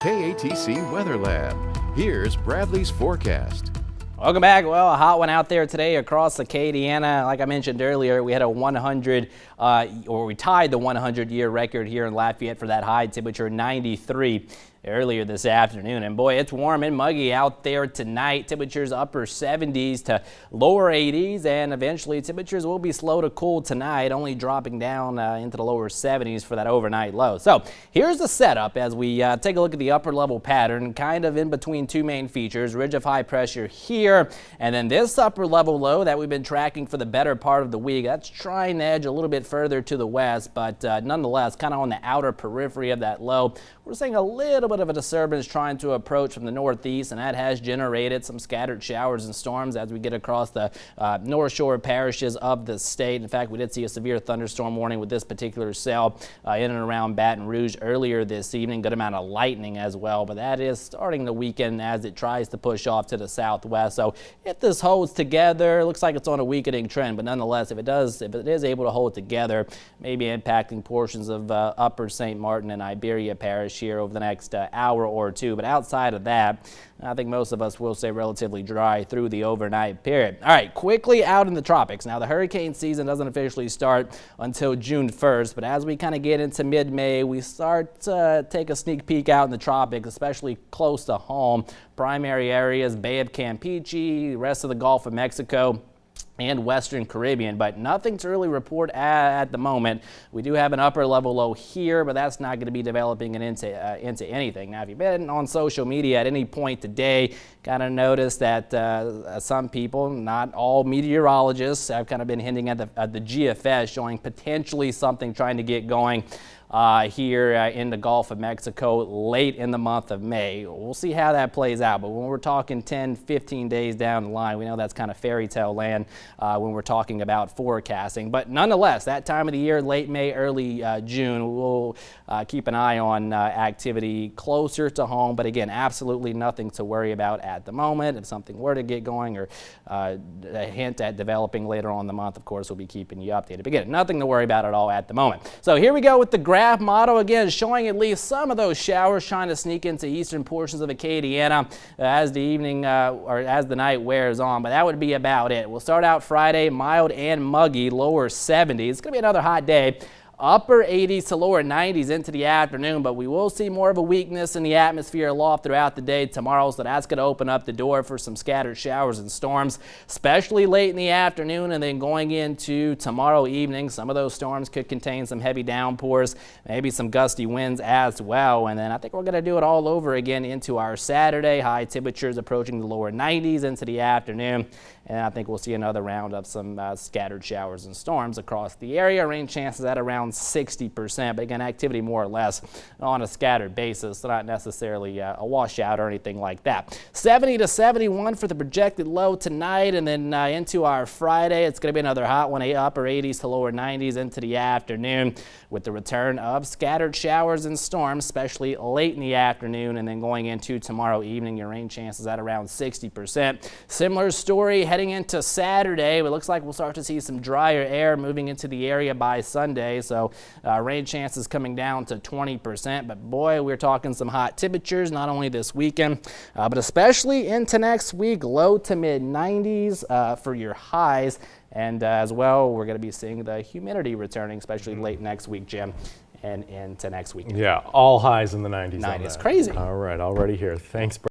KATC Weather Lab. Here's Bradley's forecast. Welcome back. Well, a hot one out there today across Acadiana. Like I mentioned earlier, we had a 100, we tied the 100-year record here in Lafayette for that high temperature, 93. Earlier this afternoon, and boy, it's warm and muggy out there tonight. Temperatures upper 70s to lower 80s, and eventually temperatures will be slow to cool tonight, only dropping down into the lower 70s for that overnight low. So here's the setup as we take a look at the upper level pattern, kind of in between two main features, ridge of high pressure here, and then this upper level low that we've been tracking for the better part of the week. That's trying to edge a little bit further to the west, but nonetheless kind of on the outer periphery of that low. We're seeing a little bit of a disturbance trying to approach from the northeast, and that has generated some scattered showers and storms as we get across the north shore parishes of the state. In fact, we did see a severe thunderstorm warning with this particular cell in and around Baton Rouge earlier this evening. Good amount of lightning as well, but that is starting to weaken as it tries to push off to the southwest. So if this holds together, it looks like it's on a weakening trend, but nonetheless, if it is able to hold together, maybe impacting portions of upper St. Martin and Iberia Parish here over the next hour or two. But outside of that, I think most of us will stay relatively dry through the overnight period. All right, quickly out in the tropics. Now, the hurricane season doesn't officially start until June 1st, but as we kind of get into mid-May, we start to take a sneak peek out in the tropics, especially close to home. Primary areas, Bay of Campeche, rest of the Gulf of Mexico, and Western Caribbean, but nothing to really report at the moment. We do have an upper level low here, but that's not going to be developing into anything. Now, if you've been on social media at any point today, kind of noticed that some people, not all meteorologists, have kind of been hinting at the GFS showing potentially something trying to get going here in the Gulf of Mexico late in the month of May. We'll see how that plays out, but when we're talking 10, 15 days down the line, we know that's kind of fairy tale land when we're talking about forecasting. But nonetheless, that time of the year, late May, early June, we'll keep an eye on activity closer to home. But again, absolutely nothing to worry about at the moment. If something were to get going or a hint at developing later on in the month, of course, we'll be keeping you updated. But again, nothing to worry about at all at the moment. So here we go with the GRAF model, again showing at least some of those showers trying to sneak into eastern portions of Acadiana as the evening or as the night wears on, but that would be about it. We'll start out Friday mild and muggy, lower 70s. It's going to be another hot day. Upper 80s to lower 90s into the afternoon, but we will see more of a weakness in the atmosphere aloft throughout the day tomorrow, so that's going to open up the door for some scattered showers and storms, especially late in the afternoon, and then going into tomorrow evening. Some of those storms could contain some heavy downpours, maybe some gusty winds as well, and then I think we're going to do it all over again into our Saturday. High temperatures approaching the lower 90s into the afternoon, and I think we'll see another round of some scattered showers and storms across the area. Rain chances at around 60%, but again, activity more or less on a scattered basis, so not necessarily a washout or anything like that. 70 to 71 for the projected low tonight, and then into our Friday, it's going to be another hot one, upper 80s to lower 90s into the afternoon, with the return of scattered showers and storms, especially late in the afternoon, and then going into tomorrow evening, your rain chances at around 60%. Similar story heading into Saturday. It looks like we'll start to see some drier air moving into the area by Sunday, so rain chances coming down to 20%, but boy, we're talking some hot temperatures not only this weekend, but especially into next week, low to mid 90s for your highs, and as well, we're going to be seeing the humidity returning, especially late next week, Jim, and into next weekend. Yeah, all highs in the 90s. 90s, crazy. All right, already here. Thanks, Brad.